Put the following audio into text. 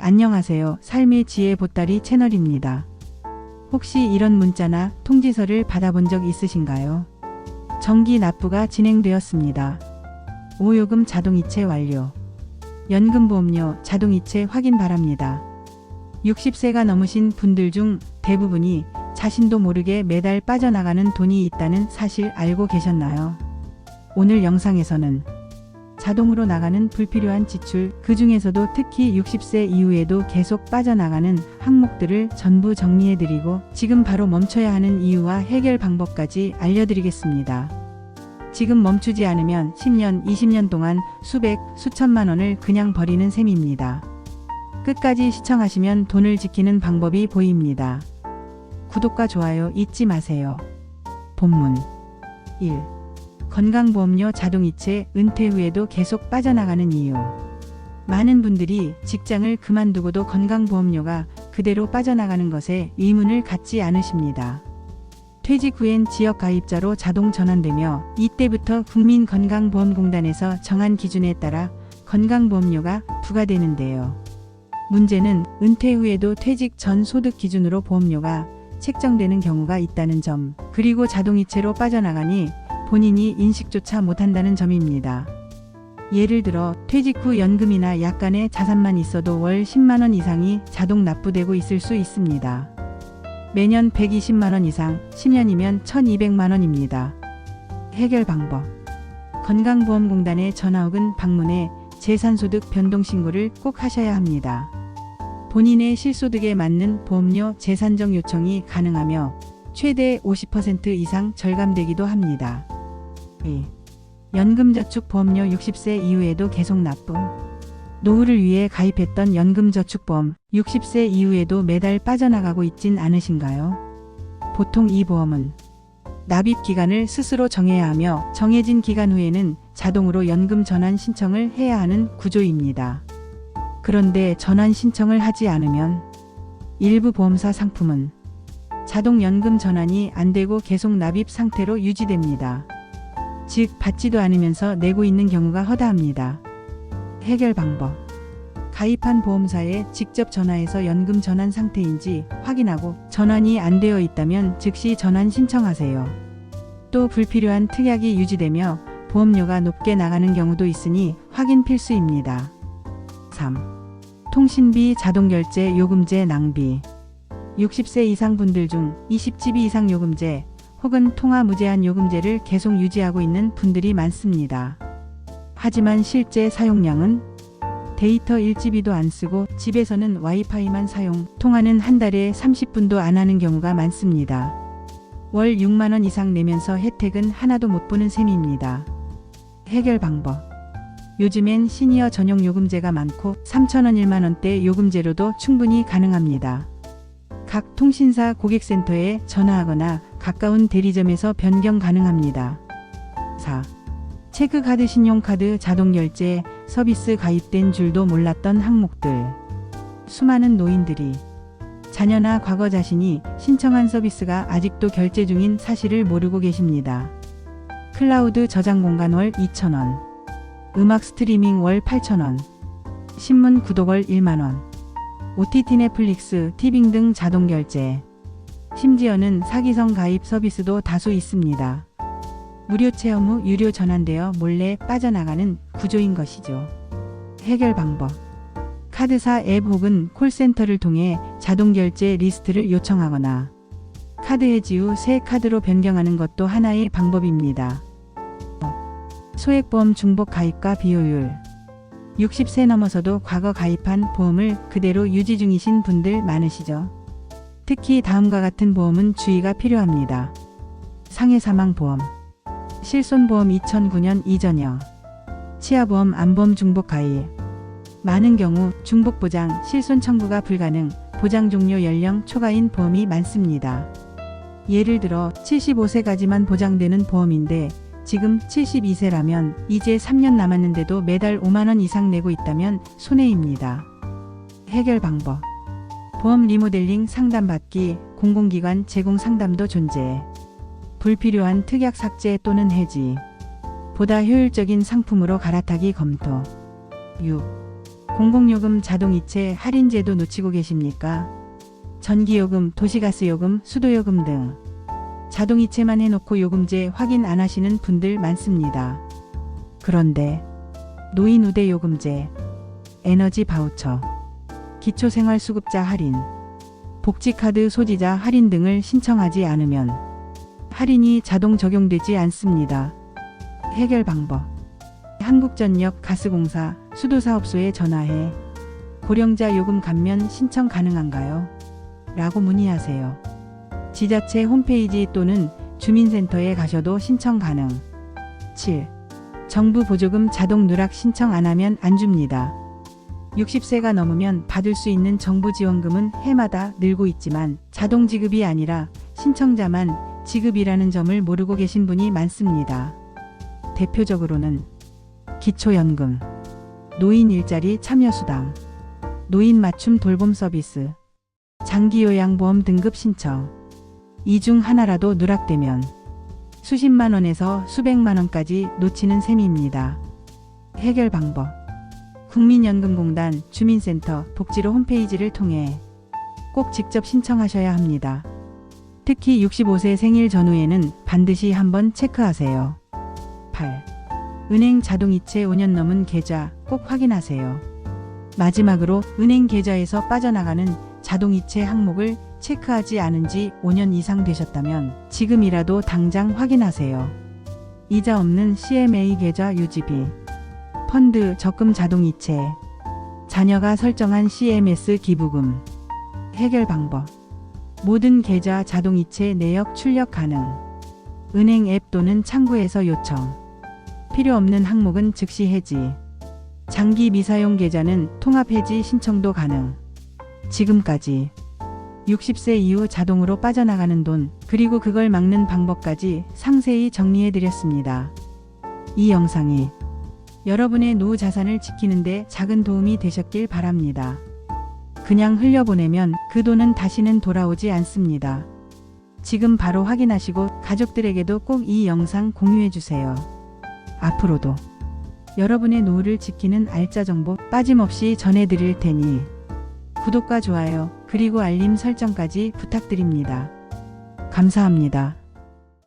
안녕하세요. 삶의 지혜 보따리 채널입니다. 혹시 이런 문자나 통지서를 받아본 적 있으신가요? 정기 납부가 진행되었습니다. 보호요금 자동이체 완료. 연금보험료 자동이체 확인 바랍니다. 60세가 넘으신 분들 중 대부분이 자신도 모르게 매달 빠져나가는 돈이 있다는 사실 알고 계셨나요? 오늘 영상에서는 자동으로 나가는 불필요한 지출, 그 중에서도 특히 60세 이후에도 계속 빠져나가는 항목들을 전부 정리해드리고 지금 바로 멈춰야 하는 이유와 해결 방법까지 알려드리겠습니다. 지금 멈추지 않으면 10년, 20년 동안 수백, 수천만 원을 그냥 버리는 셈입니다. 끝까지 시청하시면 돈을 지키는 방법이 보입니다. 구독과 좋아요 잊지 마세요. 본문 1. 건강보험료 자동이체 은퇴 후에도 계속 빠져나가는 이유. 많은 분들이 직장을 그만두고도 건강보험료가 그대로 빠져나가는 것에 의문을 갖지 않으십니다. 퇴직 후엔 지역가입자로 자동 전환되며 이때부터 국민건강보험공단에서 정한 기준에 따라 건강보험료가 부과되는데요. 문제는 은퇴 후에도 퇴직 전 소득 기준으로 보험료가 책정되는 경우가 있다는 점, 그리고 자동이체로 빠져나가니 본인이 인식조차 못한다는 점입니다. 예를 들어 퇴직 후 연금이나 약간의 자산만 있어도 월 10만원 이상이 자동 납부되고 있을 수 있습니다. 매년 120만원 이상, 10년이면 1200만원입니다. 해결 방법. 건강보험공단에 전화 혹은 방문해 재산소득 변동신고를 꼭 하셔야 합니다. 본인의 실소득에 맞는 보험료 재산정 요청이 가능하며 최대 50% 이상 절감되기도 합니다. 2. 연금저축보험료 60세 이후에도 계속 납부. 노후를 위해 가입했던 연금저축보험 60세 이후에도 매달 빠져나가고 있진 않으신가요? 보통 이 보험은 납입 기간을 스스로 정해야 하며 정해진 기간 후에는 자동으로 연금 전환 신청을 해야 하는 구조입니다. 그런데 전환 신청을 하지 않으면 일부 보험사 상품은 자동 연금 전환이 안 되고 계속 납입 상태로 유지됩니다. 즉 받지도 않으면서 내고 있는 경우가 허다합니다. 해결 방법. 가입한 보험사에 직접 전화해서 연금 전환 상태인지 확인하고 전환이 안 되어 있다면 즉시 전환 신청하세요. 또 불필요한 특약이 유지되며 보험료가 높게 나가는 경우도 있으니 확인 필수입니다. 3. 통신비 자동결제 요금제 낭비. 60세 이상 분들 중 20GB 이상 요금제 혹은 통화 무제한 요금제를 계속 유지하고 있는 분들이 많습니다. 하지만 실제 사용량은 데이터 1GB도 안 쓰고 집에서는 와이파이만 사용, 통화는 한 달에 30분도 안 하는 경우가 많습니다. 월 6만원 이상 내면서 혜택은 하나도 못 보는 셈입니다. 해결 방법. 요즘엔 시니어 전용 요금제가 많고 3,000원 1만원대 요금제로도 충분히 가능합니다. 각 통신사 고객센터에 전화하거나 가까운 대리점에서 변경 가능합니다. 4. 체크카드 신용카드 자동결제 서비스 가입된 줄도 몰랐던 항목들. 수많은 노인들이 자녀나 과거 자신이 신청한 서비스가 아직도 결제 중인 사실을 모르고 계십니다. 클라우드 저장 공간 월 2,000원, 음악 스트리밍 월 8,000원, 신문 구독 월 1만원, OTT 넷플릭스, 티빙 등 자동결제. 심지어는 사기성 가입 서비스도 다수 있습니다. 무료 체험 후 유료 전환되어 몰래 빠져나가는 구조인 것이죠. 해결 방법. 카드사 앱 혹은 콜센터를 통해 자동결제 리스트를 요청하거나 카드 해지 후 새 카드로 변경하는 것도 하나의 방법입니다. 소액보험 중복 가입과 비효율. 60세 넘어서도 과거 가입한 보험을 그대로 유지 중이신 분들 많으시죠? 특히 다음과 같은 보험은 주의가 필요합니다. 상해사망보험, 실손보험 2009년 이전여, 치아보험 안보험 중복 가입. 많은 경우 중복보장, 실손 청구가 불가능, 보장 종료 연령 초과인 보험이 많습니다. 예를 들어 75세까지만 보장되는 보험인데 지금 72세라면 이제 3년 남았는데도 매달 5만원 이상 내고 있다면 손해입니다. 해결 방법. 보험 리모델링 상담받기, 공공기관 제공 상담도 존재. 불필요한 특약 삭제 또는 해지. 보다 효율적인 상품으로 갈아타기 검토. 6. 공공요금 자동이체 할인제도 놓치고 계십니까? 전기요금, 도시가스요금, 수도요금 등 자동이체만 해놓고 요금제 확인 안 하시는 분들 많습니다. 그런데 노인 우대 요금제, 에너지 바우처, 기초생활수급자 할인, 복지카드 소지자 할인 등을 신청하지 않으면 할인이 자동 적용되지 않습니다. 해결 방법: 한국전력 가스공사 수도사업소에 전화해 고령자 요금 감면 신청 가능한가요? 라고 문의하세요. 지자체 홈페이지 또는 주민센터에 가셔도 신청 가능. 7. 정부 보조금 자동 누락 신청 안 하면 안 줍니다. 60세가 넘으면 받을 수 있는 정부 지원금은 해마다 늘고 있지만 자동 지급이 아니라 신청자만 지급이라는 점을 모르고 계신 분이 많습니다. 대표적으로는 기초연금, 노인 일자리 참여수당, 노인 맞춤 돌봄 서비스, 장기요양보험 등급 신청. 이 중 하나라도 누락되면 수십만 원에서 수백만 원까지 놓치는 셈입니다. 해결 방법: 국민연금공단, 주민센터, 복지로 홈페이지를 통해 꼭 직접 신청하셔야 합니다. 특히 65세 생일 전후에는 반드시 한번 체크하세요. 8. 은행 자동이체 5년 넘은 계좌 꼭 확인하세요. 마지막으로 은행 계좌에서 빠져나가는 자동이체 항목을 체크하지 않은 지 5년 이상 되셨다면 지금이라도 당장 확인하세요. 이자 없는 CMA 계좌 유지비, 펀드 적금 자동이체, 자녀가 설정한 CMS 기부금. 해결 방법: 모든 계좌 자동이체 내역 출력 가능. 은행 앱 또는 창구에서 요청. 필요 없는 항목은 즉시 해지. 장기 미사용 계좌는 통합 해지 신청도 가능. 지금까지 60세 이후 자동으로 빠져나가는 돈, 그리고 그걸 막는 방법까지 상세히 정리해드렸습니다. 이 영상이 여러분의 노후 자산을 지키는 데 작은 도움이 되셨길 바랍니다. 그냥 흘려보내면 그 돈은 다시는 돌아오지 않습니다. 지금 바로 확인하시고 가족들에게도 꼭 이 영상 공유해주세요. 앞으로도 여러분의 노후를 지키는 알짜 정보 빠짐없이 전해드릴 테니 구독과 좋아요, 그리고 알림 설정까지 부탁드립니다. 감사합니다.